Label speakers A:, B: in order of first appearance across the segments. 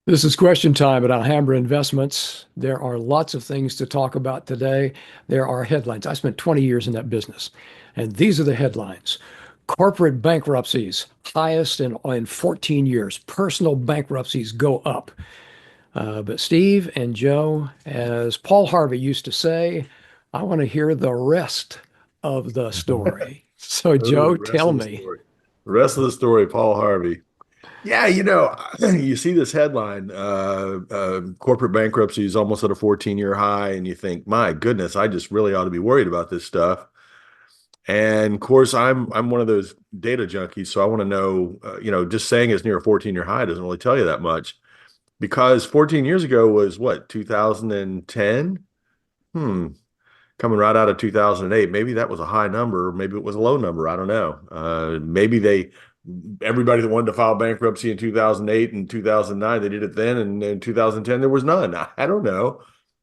A: This is question time at Alhambra Investments. There are lots of things to talk about today. There are headlines. I spent 20 years in that business, and these are the headlines. Corporate bankruptcies, highest in 14 years. Personal bankruptcies go up. But Steve and Joe, as Paul Harvey used to say, I want to hear the rest of the story. So,
B: Oh,
A: Joe,
B: the rest
A: tell
B: of the
A: me.
B: story. The rest of the story, Paul Harvey. Yeah, you see this headline, corporate bankruptcy is almost at a 14-year high, and you think, my goodness, I just really ought to be worried about this stuff. And of course, I'm one of those data junkies, so I want to know, just saying it's near a 14-year high doesn't really tell you that much because 14 years ago was what, 2010? Hmm. Coming right out of 2008. Maybe that was a high number. Maybe it was a low number. I don't know. Everybody that wanted to file bankruptcy in 2008 and 2009, they did it then. And in 2010, there was none. I don't know.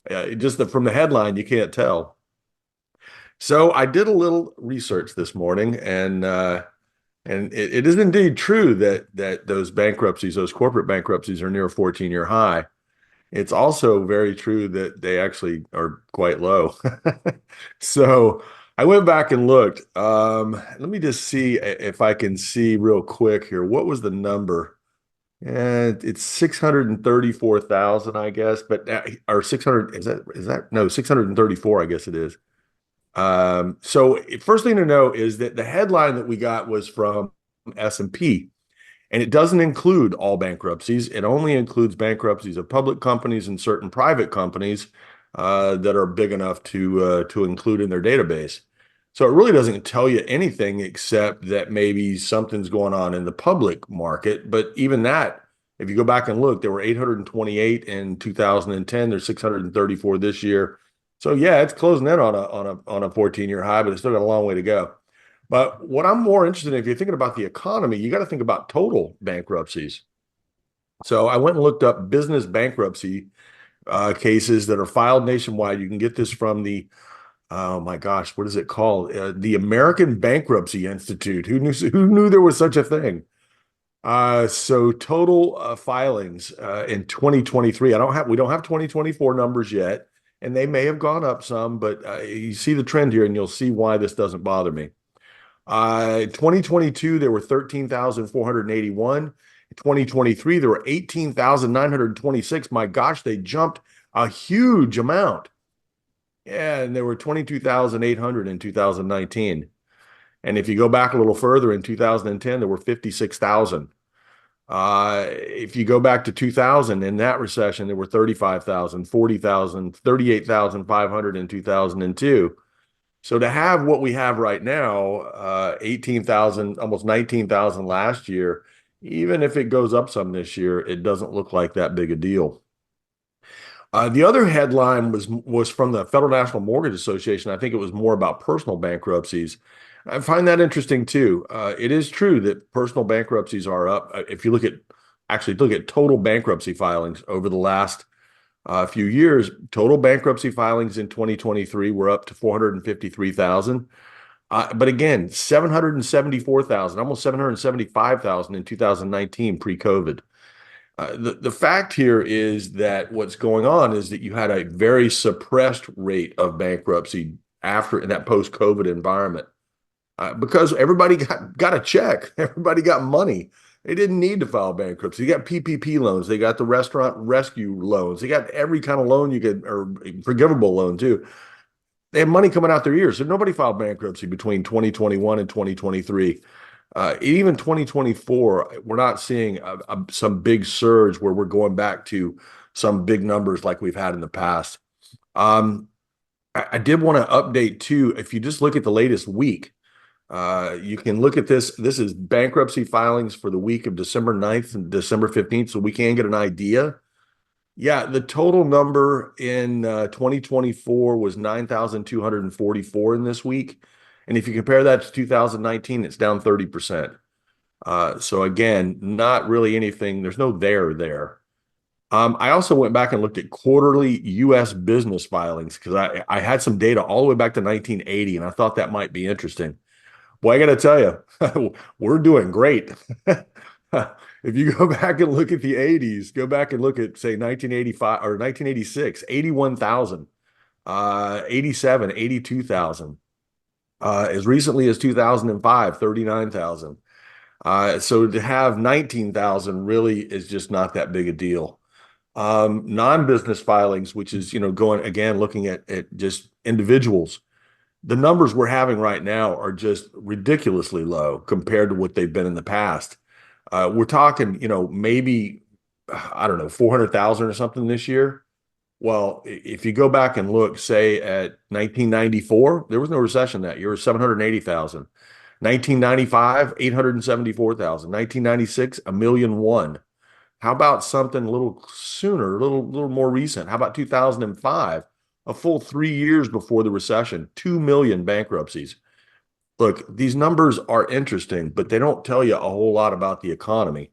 B: From the headline, you can't tell. So I did a little research this morning, and it is indeed true that those bankruptcies, those corporate bankruptcies, are near a 14-year high. It's also very true that they actually are quite low. So I went back and looked. Let me just see if I can see real quick here. What was the number? And it's 634,000, I guess, but or 600, is that no, 634, I guess it is. So first thing to know is that the headline that we got was from S&P. And it doesn't include all bankruptcies. It only includes bankruptcies of public companies and certain private companies that are big enough to include in their database. So it really doesn't tell you anything except that maybe something's going on in the public market. But even that, if you go back and look, there were 828 in 2010. There's 634 this year. So yeah, it's closing in on a 14-year high, but it's still got a long way to go. But what I'm more interested in, if you're thinking about the economy, you got to think about total bankruptcies. So I went and looked up business bankruptcy cases that are filed nationwide. You can get this from oh my gosh, what is it called? The American Bankruptcy Institute. Who knew there was such a thing? So total filings in 2023. We don't have 2024 numbers yet, and they may have gone up some, but you see the trend here, and you'll see why this doesn't bother me. 2022, there were 13,481. In 2023, there were 18,926. My gosh, they jumped a huge amount. Yeah, and there were 22,800 in 2019. And if you go back a little further, in 2010, there were 56,000. If you go back to 2000, in that recession, there were 35,000, 40,000, 38,500 in 2002. So to have what we have right now, 18,000, almost 19,000 last year, even if it goes up some this year, it doesn't look like that big a deal. The other headline was from the Federal National Mortgage Association. I think it was more about personal bankruptcies. I find that interesting too. It is true that personal bankruptcies are up. If you look at total bankruptcy filings over the last few years, total bankruptcy filings in 2023 were up to 453,000. But again, 774,000, almost 775,000 in 2019 pre-COVID. The fact here is that what's going on is that you had a very suppressed rate of bankruptcy after in that post-COVID environment because everybody got a check, everybody got money. They didn't need to file bankruptcy. They got PPP loans. They got the restaurant rescue loans. They got every kind of loan you could, or forgivable loan too. They had money coming out their ears. So nobody filed bankruptcy between 2021 and 2023. Even 2024, we're not seeing some big surge where we're going back to some big numbers like we've had in the past. Um, I did want to update too. If you just look at the latest week, you can look at this. This is bankruptcy filings for the week of December 9th and December 15th, so we can get an idea. Yeah, the total number in 2024 was 9,244 in this week. And if you compare that to 2019, it's down 30%. So again, not really anything. There's no there. I also went back and looked at quarterly U.S. business filings because I had some data all the way back to 1980, and I thought that might be interesting. Well, I got to tell you, we're doing great. If you go back and look at the 80s, go back and look at, say, 1985 or 1986, 81,000, 87, 82,000. As recently as 2005, 39,000. So to have 19,000 really is just not that big a deal. Non-business filings, which is, going again, looking at just individuals, the numbers we're having right now are just ridiculously low compared to what they've been in the past. We're talking, maybe, I don't know, 400,000 or something this year. Well, if you go back and look, say at 1994, there was no recession that year, it was 780,000. 1995, 874,000. 1996, a million one. How about something a little sooner, a little more recent? How about 2005, a full 3 years before the recession, 2 million bankruptcies? Look, these numbers are interesting, but they don't tell you a whole lot about the economy.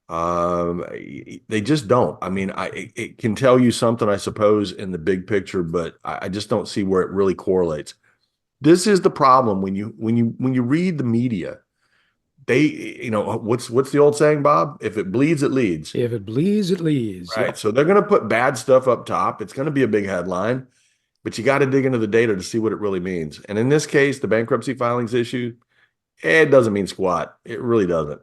B: Um, they just don't. I mean, it can tell you something, I suppose, in the big picture, but I just don't see where it really correlates. This is the problem when you read the media. They, what's the old saying, Bob? If it bleeds, it leads.
A: If it bleeds, it leads.
B: Right.
A: Yep.
B: So they're going to put bad stuff up top. It's going to be a big headline, but you got to dig into the data to see what it really means. And in this case, the bankruptcy filings issue, it doesn't mean squat. It really doesn't.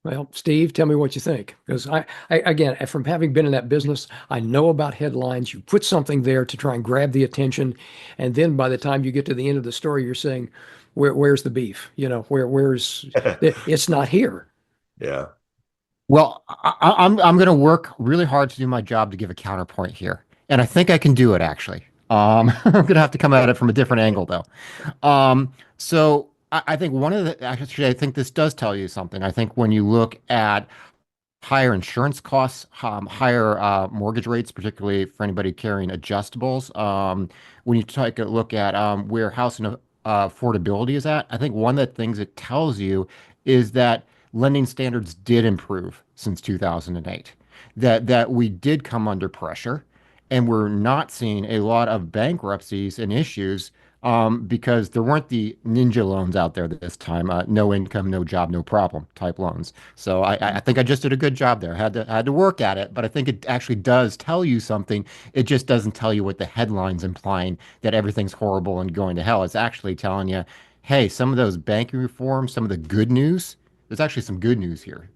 A: Well, Steve, tell me what you think. Because again, from having been in that business, I know about headlines. You put something there to try and grab the attention, and then by the time you get to the end of the story, you're saying, where's the beef? Where's it's not here.
B: Yeah.
C: Well, I'm going to work really hard to do my job to give a counterpoint here, and I think I can do it actually. I'm going to have to come at it from a different angle though. So I think one of the actually I think this does tell you something. I think when you look at higher insurance costs, higher mortgage rates, particularly for anybody carrying adjustables. When you take a look at where housing affordability is at, I think one of the things it tells you is that lending standards did improve since 2008. That we did come under pressure, and we're not seeing a lot of bankruptcies and issues because there weren't the ninja loans out there this time, no income, no job, no problem type loans. So I think I just did a good job there. Had to work at it, but I think it actually does tell you something. It just doesn't tell you what the headlines implying that everything's horrible and going to hell. It's actually telling you, hey, some of those banking reforms, some of the good news, there's actually some good news here.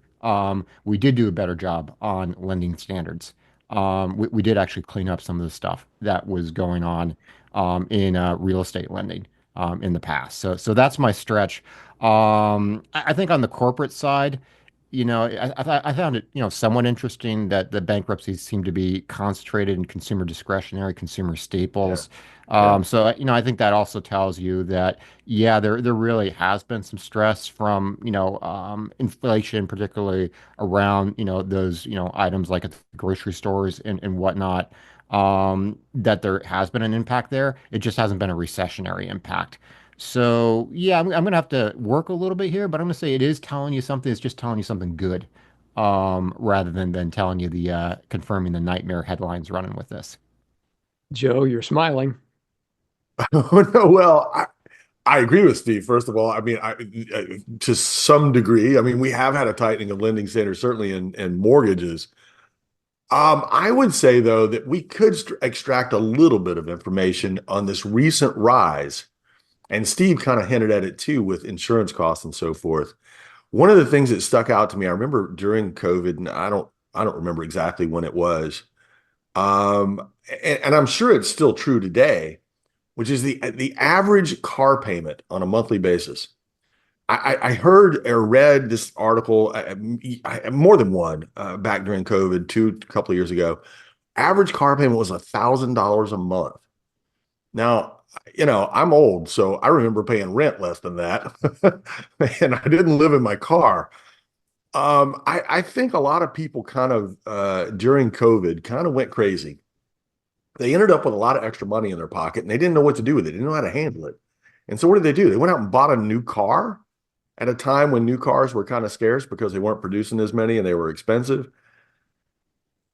C: We did do a better job on lending standards. We did actually clean up some of the stuff that was going on in real estate lending in the past. So that's my stretch. I think on the corporate side, I found it, somewhat interesting that the bankruptcies seem to be concentrated in consumer discretionary, consumer
B: Yeah.
C: staples.
B: Yeah.
C: So I think that also tells you that, yeah, there really has been some stress from, inflation, particularly around, those, items like at the grocery stores and whatnot, that there has been an impact there. It just hasn't been a recessionary impact. So yeah, I'm gonna have to work a little bit here, but I'm gonna say it is telling you something. It's just telling you something good, rather than telling you the confirming the nightmare headlines running with this.
A: Joe, you're smiling.
B: Oh, no, well, I agree with Steve. First of all, I mean, to some degree, I mean, we have had a tightening of lending standards, certainly in mortgages. I would say though that we could extract a little bit of information on this recent rise, and Steve kind of hinted at it too with insurance costs and so forth. One of the things that stuck out to me, I remember during COVID, and I don't remember exactly when it was, and I'm sure it's still true today, which is the average car payment on a monthly basis. I heard or read this article, more than one, back during COVID, a couple of years ago. Average car payment was $1,000 a month. Now, I'm old, so I remember paying rent less than that, and I didn't live in my car. I think a lot of people kind of during COVID kind of went crazy. They ended up with a lot of extra money in their pocket, and they didn't know what to do with it. They didn't know how to handle it. And so what did they do? They went out and bought a new car at a time when new cars were kind of scarce because they weren't producing as many and they were expensive.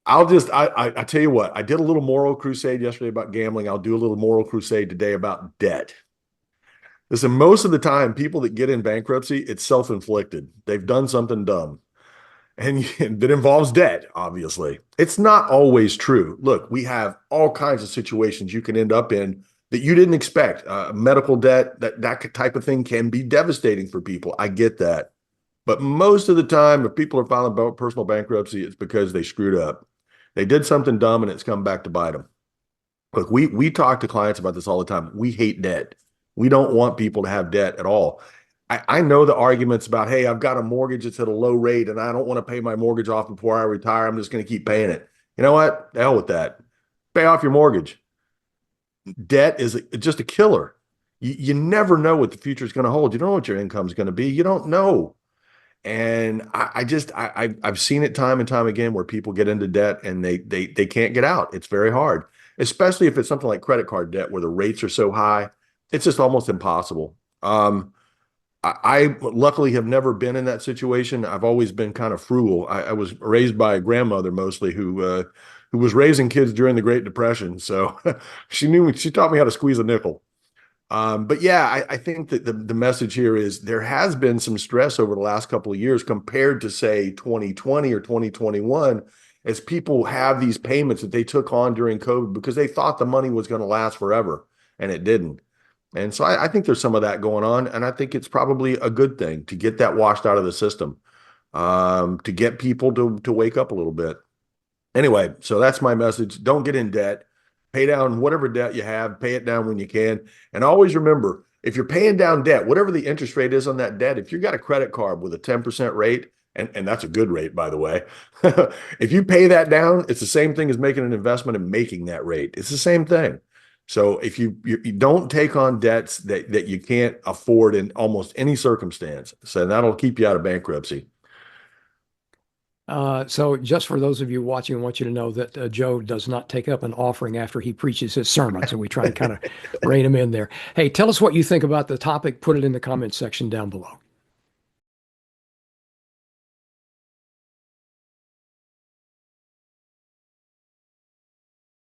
B: I tell you what, I did a little moral crusade yesterday about gambling. I'll do a little moral crusade today about debt. Listen, most of the time, people that get in bankruptcy, it's self-inflicted. They've done something dumb. And that involves debt, obviously. It's not always true. Look, we have all kinds of situations you can end up in that you didn't expect. Medical debt, that type of thing can be devastating for people. I get that. But most of the time, if people are filing personal bankruptcy, it's because they screwed up. They did something dumb and it's come back to bite them. Look, we talk to clients about this all the time. We hate debt. We don't want people to have debt at all. I know the arguments about, hey, I've got a mortgage that's at a low rate and I don't want to pay my mortgage off before I retire. I'm just going to keep paying it. You know what? The hell with that. Pay off your mortgage. Debt is just a killer. You never know what the future is going to hold. You don't know what your income is going to be. You don't know. And I've seen it time and time again where people get into debt and they can't get out. It's very hard, especially if it's something like credit card debt where the rates are so high. It's just almost impossible. I luckily have never been in that situation. I've always been kind of frugal. I was raised by a grandmother mostly who was raising kids during the Great Depression. So she taught me how to squeeze a nickel. But yeah, I think that the message here is there has been some stress over the last couple of years compared to say 2020 or 2021 as people have these payments that they took on during COVID because they thought the money was going to last forever and it didn't. And so I think there's some of that going on, and I think it's probably a good thing to get that washed out of the system, to get people to wake up a little bit. Anyway, so that's my message. Don't get in debt. Pay down whatever debt you have, pay it down when you can. And always remember, if you're paying down debt, whatever the interest rate is on that debt, if you've got a credit card with a 10% rate, and that's a good rate, by the way, if you pay that down, it's the same thing as making an investment and making that rate. It's the same thing. So if you don't take on debts that you can't afford in almost any circumstance, so that'll keep you out of bankruptcy.
A: So just for those of you watching, I want you to know that Joe does not take up an offering after he preaches his sermon. So we try and kind of rein him in there. Hey, tell us what you think about the topic. Put it in the comments section down below.